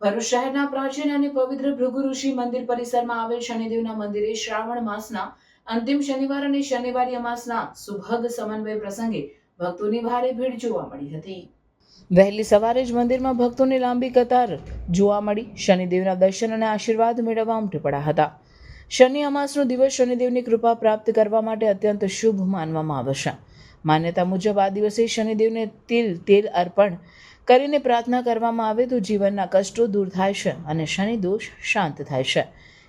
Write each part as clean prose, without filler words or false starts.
ભરૂચ શહેરના પ્રાચીન અને પવિત્ર ભૃગુ ઋષિ મંદિર પરિસરમાં આવેલ શનિદેવના મંદિરે શ્રાવણ માસના અંતિમ શનિવાર અને શનિવારી અમાસના સુભગ સમન્વય પ્રસંગે ભક્તોની ભારે ભીડ જોવા મળી હતી। વહેલી સવારે જ મંદિરમાં ભક્તોની લાંબી કતાર જોવા મળી શનિદેવના દર્શન અને આશીર્વાદ મેળવવા ઉમટી પડ્યા હતા। શનિ અમાસનો દિવસ શનિદેવની કૃપા પ્રાપ્ત કરવા માટે અત્યંત શુભ માનવામાં આવે છે। માન્યતા મુજબ આ દિવસે શનિદેવને તેલ અર્પણ કરીને પ્રાર્થના કરવામાં આવે તો જીવનના કષ્ટો દૂર થાય છે અને શનિ દોષ શાંત થાય છે।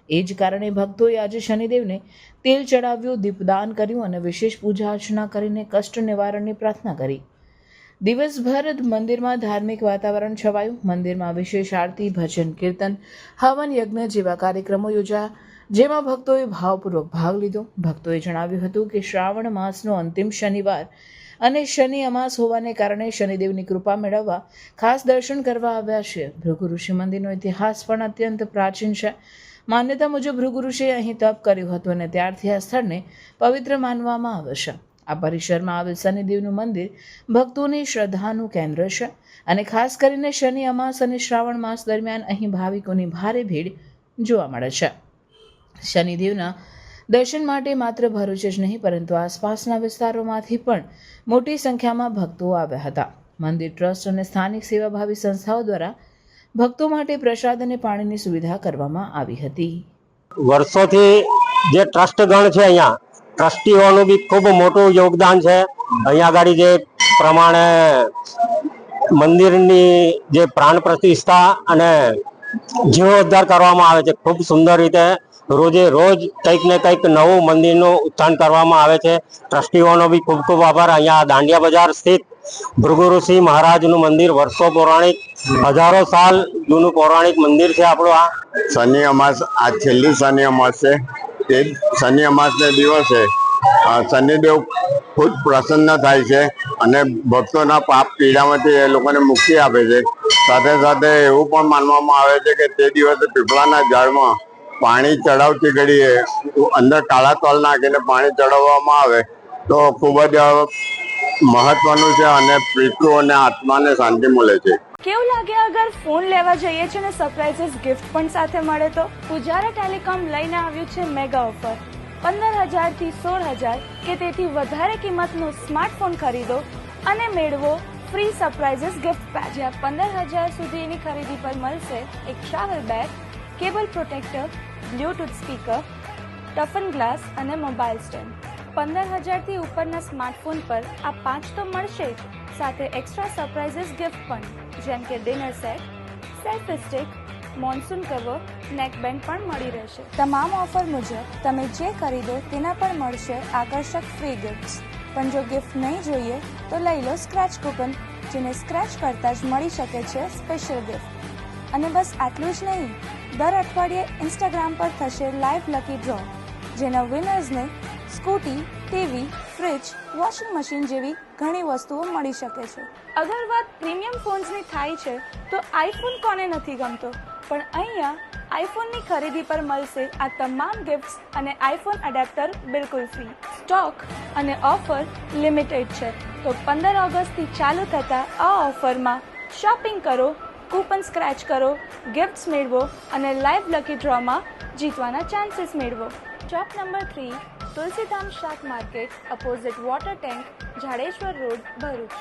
એ જ કારણે ભક્તોએ આજે શનિદેવને તેલ ચડાવ્યું, દીપદાન કર્યું અને વિશેષ પૂજા અર્ચના કરીને કષ્ટ નિવારણની પ્રાર્થના કરી। દિવસભર મંદિરમાં ધાર્મિક વાતાવરણ છવાયું। મંદિરમાં વિશેષ આરતી, ભજન, કીર્તન, હવન યજ્ઞ જેવા કાર્યક્રમો યોજાયા, જેમાં ભક્તોએ ભાવપૂર્વક ભાગ લીધો। ભક્તોએ જણાવ્યું હતું કે શ્રાવણ માસનો અંતિમ શનિવાર અને શનિ અમાસ હોવાને કારણે શનિદેવની કૃપા મેળવવા ખાસ દર્શન કરવા આવ્યા છે। ભૃગુ ઋષિ મંદિરનો ઇતિહાસ પણ અત્યંત પ્રાચીન છે। માન્યતા મુજબ ભૃગુ ઋષિએ અહીં તપ કર્યું હતું અને ત્યારથી આ સ્થળને પવિત્ર માનવામાં આવે છે। આ પરિસરમાં આવેલ શનિદેવનું મંદિર ભક્તોની શ્રદ્ધાનું કેન્દ્ર છે અને ખાસ કરીને શનિ અમાસ અને શ્રાવણ માસ દરમિયાન અહીં ભાવિકોની ભારે ભીડ જોવા મળે છે। શનિદેવના દર્શન માટે માત્ર ભરૂચ જ નહીં પરંતુ આસપાસના વિસ્તારોમાંથી પણ મોટી સંખ્યામાં ભક્તો આવ્યા હતા। મંદિર ટ્રસ્ટ અને સ્થાનિક સેવાભાવી સંસ્થાઓ દ્વારા ભક્તો માટે પ્રસાદ અને પાણીની સુવિધા કરવામાં આવી હતી। વર્ષોથી જે ટ્રસ્ટગણ છે, અહીંયા ટ્રસ્ટીઓનું બી ખૂબ મોટું યોગદાન છે। અહીંયા આગળ જે પ્રમાણે મંદિરની જે પ્રાણ પ્રતિષ્ઠા અને જીર્ણોદ્ધાર કરવામાં આવે છે, ખૂબ સુંદર રીતે રોજે રોજ કંઈક ને કંઈક નવું મંદિરનું ઉત્થાન કરવામાં આવે છે। ટ્રસ્ટીઓનો બી ખૂબ ખૂબ આભાર। અહીંયા દાંડિયા બજાર સ્થિત ભૃગુ ઋષિ મહારાજનું મંદિર વર્ષો પૌરાણિક, હજારો સાલ જૂનું પૌરાણિક મંદિર છે આપણું। આ શનિ અમાસ આ છેલ્લી શનિ અમાસ છે। તે શનિ અમાસને દિવસે શનિદેવ ખુદ પ્રસન્ન થાય છે અને ભક્તોના પાપ પીડામાંથી એ લોકોને મુક્તિ આપે છે। સાથે સાથે એવું પણ માનવામાં આવે છે કે તે દિવસે પીપળાના ઝાડમાં પાણી ચડાવતી ઘડીએ અંદર કાળા તલ નાખીને પાણી ચડાવવામાં આવે તો ખૂબ જ મહત્વનું છે અને પિતૃ અને આત્માને શાંતિ મળે છે। કેવું લાગે અગર ફોન લેવા જઈએ છે ને સરપ્રાઇઝીસ ગિફ્ટ પણ સાથે મળે તો? પુજારા ટેલિકોમ લઈને આવ્યું છે મેગા ઓફર। 15,000 થી 16,000 કે તેથી વધારે કિંમતનો સ્માર્ટફોન ખરીદો અને મેળવો ફ્રી સરપ્રાઇઝીસ ગિફ્ટ પેક, જ્યાં 15,000 સુધીની ખરીદી પર મળશે એક travel bag, cable protractor, Bluetooth speaker, toughen glass અને મોબાઈલ સ્ટેન્ડ। 15,000 થી ઉપરના સ્માર્ટફોન પર આ 5 તો મળશે જ, સાથે એક્સ્ટ્રા સરપ્રાઇઝીસ ગિફ્ટ પણ, જેમ કે dinner set, selfie stick, monsoon cover, neckband પણ મળી રહેશે। તમામ ઓફર મુજબ તમે જે ખરીદો તેના પર મળશે આકર્ષક ફ્રી ગિફ્ટ્સ। પણ જો ગિફ્ટ નહીં જોઈએ તો લઈ લો સ્ક્રેચ કૂપન, જેને સ્ક્રેચ કરતા જ મળી શકે છે સ્પેશિયલ ગિફ્ટ। અને બસ આટલું જ નહીં, દર અઠવાડિયે ઇન્સ્ટાગ્રામ પર થશે લાઈવ લકી ડ્રો, જેના વિનર્સને scooty, TV, fridge, washing machine જેવી ઘણી વસ્તુઓ મળી શકે છે। અગર વાત પ્રીમિયમ ફોન્સની થાય છે તો આઈફોન કોને નથી ગમતો, પણ અહીંયા આઈફોનની ખરીદી પર મળશે આ તમામ ગિફ્ટ્સ અને આઈફોન એડેપ્ટર બિલકુલ ફ્રી। સ્ટોક અને ઓફર લિમિટેડ છે, તો 15 ઓગસ્ટથી ચાલુ થતા આ ઓફરમાં શોપિંગ કરો, કૂપન સ્ક્રેચ કરો, ગિફ્ટ્સ મેળવો અને લાઈવ લકી ડ્રોમાં જીતવાના ચાન્સીસ મેળવો। શોપ નંબર 3, તુલસીધામ શાક market, opposite water tank, Jadeshwar road, Bharuch.